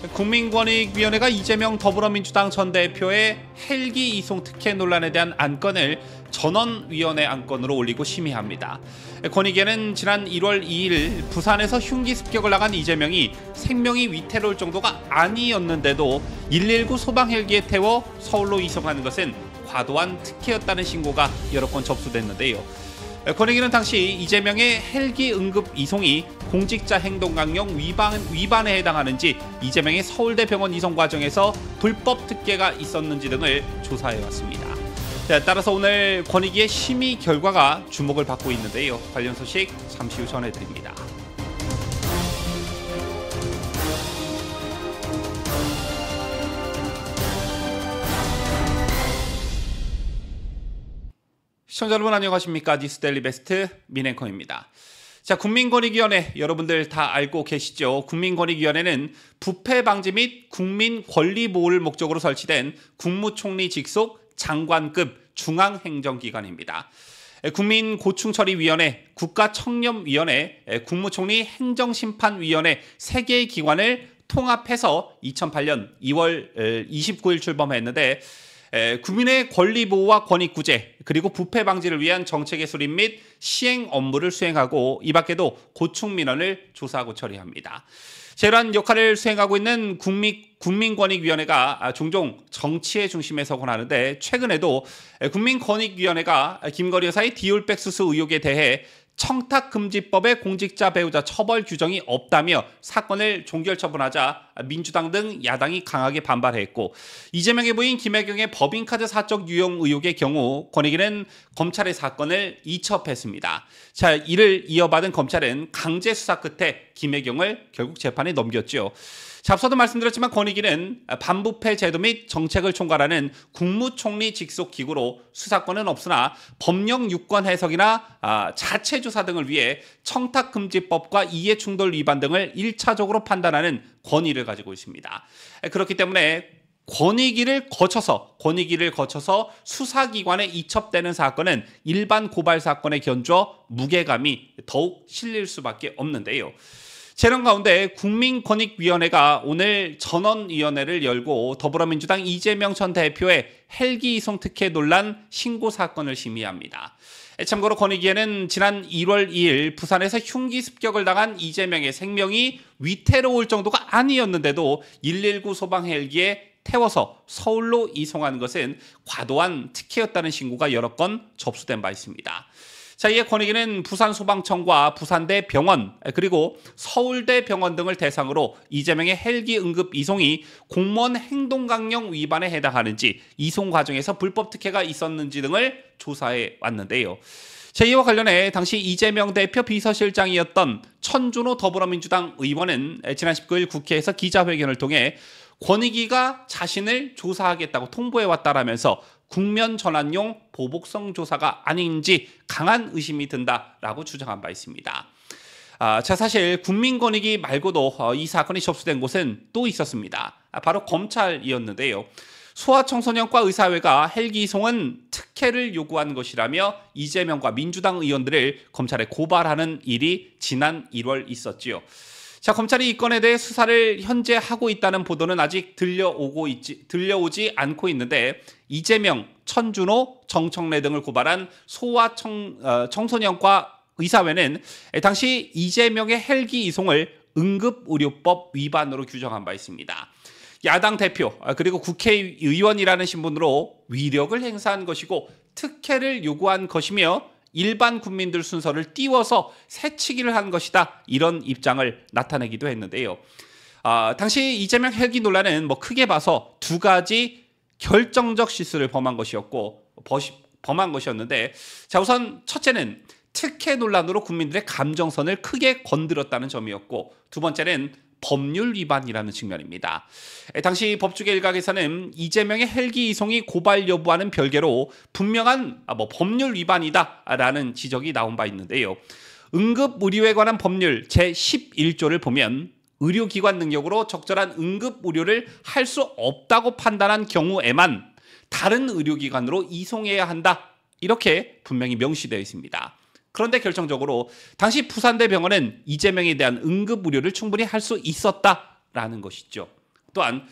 국민권익위원회가 이재명 더불어민주당 전 대표의 헬기 이송 특혜 논란에 대한 안건을 전원위원회 안건으로 올리고 심의합니다. 권익위는 지난 1월 2일 부산에서 흉기 습격을 나간 이재명이 생명이 위태로울 정도가 아니었는데도 119 소방 헬기에 태워 서울로 이송하는 것은 과도한 특혜였다는 신고가 여러 건 접수됐는데요. 권익위는 당시 이재명의 헬기 응급 이송이 공직자 행동강령 위반에 해당하는지, 이재명의 서울대병원 이송 과정에서 불법 특혜가 있었는지 등을 조사해왔습니다. 따라서 오늘 권익위의 심의 결과가 주목을 받고 있는데요. 관련 소식 잠시 후 전해드립니다. 시청자 여러분 안녕하십니까? 뉴스데일리 베스트 민앵커입니다. 자, 국민권익위원회 여러분들 다 알고 계시죠? 국민권익위원회는 부패 방지 및 국민 권리 보호를 목적으로 설치된 국무총리 직속 장관급 중앙행정기관입니다. 국민고충처리위원회, 국가청렴위원회, 국무총리 행정심판위원회 3개의 기관을 통합해서 2008년 2월 29일 출범했는데, 국민의 권리 보호와 권익 구제, 그리고 부패 방지를 위한 정책의 수립 및 시행 업무를 수행하고, 이 밖에도 고충 민원을 조사하고 처리합니다. 이러한 역할을 수행하고 있는 국민권익위원회가 종종 정치의 중심에 서곤 하는데, 최근에도 국민권익위원회가 김건희 여사의 디올백 수수 의혹에 대해 청탁금지법에 공직자 배우자 처벌 규정이 없다며 사건을 종결 처분하자 민주당 등 야당이 강하게 반발했고, 이재명의 부인 김혜경의 법인카드 사적 유용 의혹의 경우 권익위는 검찰의 사건을 이첩했습니다. 자, 이를 이어받은 검찰은 강제 수사 끝에 김혜경을 결국 재판에 넘겼죠. 앞서도 말씀드렸지만 권익위는 반부패 제도 및 정책을 총괄하는 국무총리 직속 기구로 수사권은 없으나 법령 유권 해석이나 자체 조사 등을 위해 청탁금지법과 이해충돌 위반 등을 1차적으로 판단하는 권위를 가지고 있습니다. 그렇기 때문에 권익위를 거쳐서 수사기관에 이첩되는 사건은 일반 고발 사건에 견주어 무게감이 더욱 실릴 수밖에 없는데요. 이런 가운데 국민권익위원회가 오늘 전원위원회를 열고 더불어민주당 이재명 전 대표의 헬기 이송 특혜 논란 신고 사건을 심의합니다. 참고로 권익위에는 지난 1월 2일 부산에서 흉기 습격을 당한 이재명의 생명이 위태로울 정도가 아니었는데도 119 소방 헬기에 태워서 서울로 이송한 것은 과도한 특혜였다는 신고가 여러 건 접수된 바 있습니다. 자, 이에 권익위는 부산소방청과 부산대병원, 그리고 서울대병원 등을 대상으로 이재명의 헬기 응급 이송이 공무원 행동강령 위반에 해당하는지, 이송 과정에서 불법 특혜가 있었는지 등을 조사해 왔는데요. 이와 관련해 당시 이재명 대표 비서실장이었던 천준호 더불어민주당 의원은 지난 19일 국회에서 기자회견을 통해 권익위가 자신을 조사하겠다고 통보해왔다라면서 국면 전환용 보복성 조사가 아닌지 강한 의심이 든다라고 주장한 바 있습니다. 사실 국민권익위 말고도 이 사건이 접수된 곳은 또 있었습니다. 바로 검찰이었는데요. 소아청소년과 의사회가 헬기 이송은 특혜를 요구한 것이라며 이재명과 민주당 의원들을 검찰에 고발하는 일이 지난 1월 있었지요. 자, 검찰이 이 건에 대해 수사를 현재 하고 있다는 보도는 아직 들려오지 않고 있는데, 이재명, 천준호, 정청래 등을 고발한 소아청소년과 의사회는 당시 이재명의 헬기 이송을 응급의료법 위반으로 규정한 바 있습니다. 야당 대표 그리고 국회의원이라는 신분으로 위력을 행사한 것이고 특혜를 요구한 것이며 일반 국민들 순서를 띄워서 새치기를 한 것이다, 이런 입장을 나타내기도 했는데요. 당시 이재명 헬기 논란은 크게 봐서 두 가지 결정적 실수를 범한 것이었는데, 자, 우선 첫째는 특혜 논란으로 국민들의 감정선을 크게 건드렸다는 점이었고, 두 번째는 법률 위반이라는 측면입니다. 당시 법조계 일각에서는 이재명의 헬기 이송이 고발 여부와는 별개로 분명한 법률 위반이다라는 지적이 나온 바 있는데요. 응급의료에 관한 법률 제11조를 보면 의료기관 능력으로 적절한 응급의료를 할 수 없다고 판단한 경우에만 다른 의료기관으로 이송해야 한다, 이렇게 분명히 명시되어 있습니다. 그런데 결정적으로 당시 부산대병원은 이재명에 대한 응급의료를 충분히 할 수 있었다라는 것이죠. 또한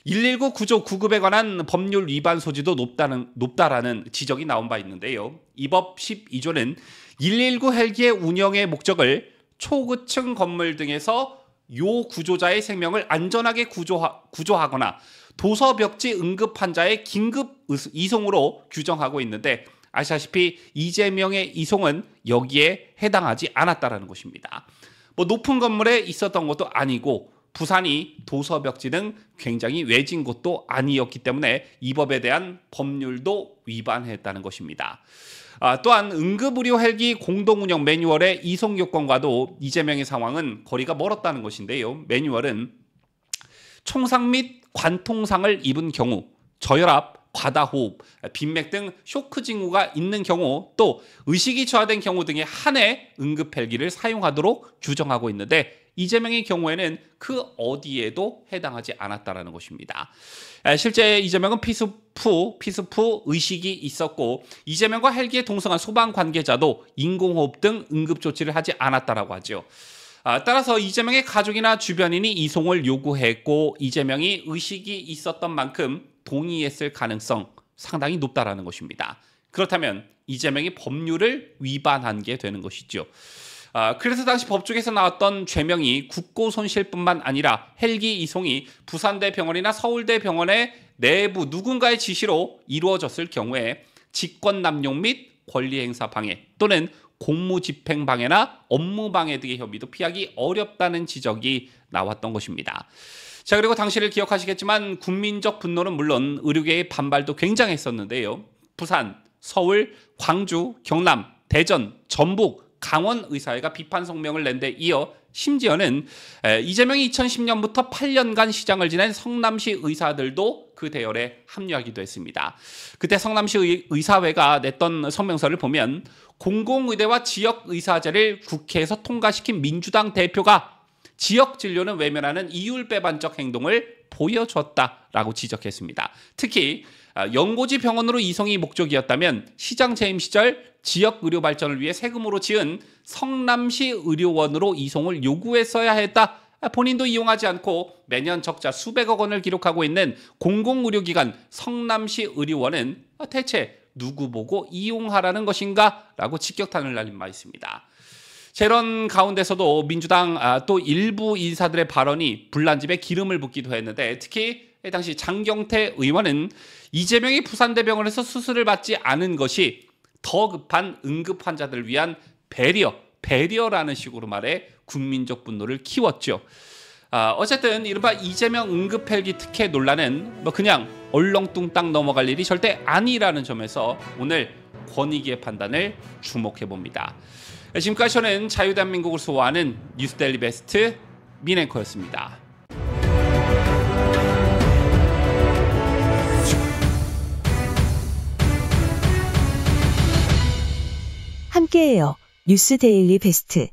119 구조 구급에 관한 법률 위반 소지도 높다라는 지적이 나온 바 있는데요. 이 법 12조는 119 헬기의 운영의 목적을 초고층 건물 등에서 요 구조자의 생명을 안전하게 구조하거나 도서벽지 응급 환자의 긴급 이송으로 규정하고 있는데, 아시다시피 이재명의 이송은 여기에 해당하지 않았다라는 것입니다. 높은 건물에 있었던 것도 아니고 부산이 도서벽지 등 굉장히 외진 곳도 아니었기 때문에 이 법에 대한 법률도 위반했다는 것입니다. 또한 응급의료 헬기 공동운영 매뉴얼의 이송 요건과도 이재명의 상황은 거리가 멀었다는 것인데요. 매뉴얼은 총상 및 관통상을 입은 경우, 저혈압, 과다호흡, 빈맥 등 쇼크 징후가 있는 경우, 또 의식이 저하된 경우 등에 한해 응급 헬기를 사용하도록 규정하고 있는데, 이재명의 경우에는 그 어디에도 해당하지 않았다라는 것입니다. 실제 이재명은 피습 후 의식이 있었고, 이재명과 헬기에 동승한 소방 관계자도 인공호흡 등 응급 조치를 하지 않았다라고 하죠. 따라서 이재명의 가족이나 주변인이 이송을 요구했고 이재명이 의식이 있었던 만큼 동의했을 가능성 상당히 높다라는 것입니다. 그렇다면 이재명이 법률을 위반한 게 되는 것이죠. 그래서 당시 법조계에서 나왔던 죄명이 국고손실뿐만 아니라 헬기 이송이 부산대병원이나 서울대병원의 내부 누군가의 지시로 이루어졌을 경우에 직권남용 및 권리행사 방해 또는 공무집행방해나 업무방해 등의 혐의도 피하기 어렵다는 지적이 나왔던 것입니다. 자, 그리고 당시를 기억하시겠지만 국민적 분노는 물론 의료계의 반발도 굉장했었는데요. 부산, 서울, 광주, 경남, 대전, 전북, 강원 의사회가 비판 성명을 낸 데 이어 심지어는 이재명이 2010년부터 8년간 시장을 지낸 성남시 의사들도 그 대열에 합류하기도 했습니다. 그때 성남시 의사회가 냈던 성명서를 보면 공공의대와 지역의사제를 국회에서 통과시킨 민주당 대표가 지역 진료는 외면하는 이율배반적 행동을 보여줬다라고 지적했습니다. 특히 연고지 병원으로 이송이 목적이었다면 시장 재임 시절 지역 의료 발전을 위해 세금으로 지은 성남시 의료원으로 이송을 요구했어야 했다. 본인도 이용하지 않고 매년 적자 수백억 원을 기록하고 있는 공공의료기관 성남시 의료원은 대체 누구 보고 이용하라는 것인가? 라고 직격탄을 날린 바 있습니다. 이런 가운데서도 민주당 또 일부 인사들의 발언이 불난집에 기름을 붓기도 했는데, 특히 당시 장경태 의원은 이재명이 부산대병원에서 수술을 받지 않은 것이 더 급한 응급 환자들을 위한 배려라는 식으로 말해 국민적 분노를 키웠죠. 어쨌든 이른바 이재명 응급헬기 특혜 논란은 그냥 얼렁뚱땅 넘어갈 일이 절대 아니라는 점에서 오늘 권익위의 판단을 주목해봅니다. 지금까지 저는 자유대한민국을 소화하는 뉴스데일리 베스트 민앵커였습니다. 함께해요. 뉴스데일리 베스트.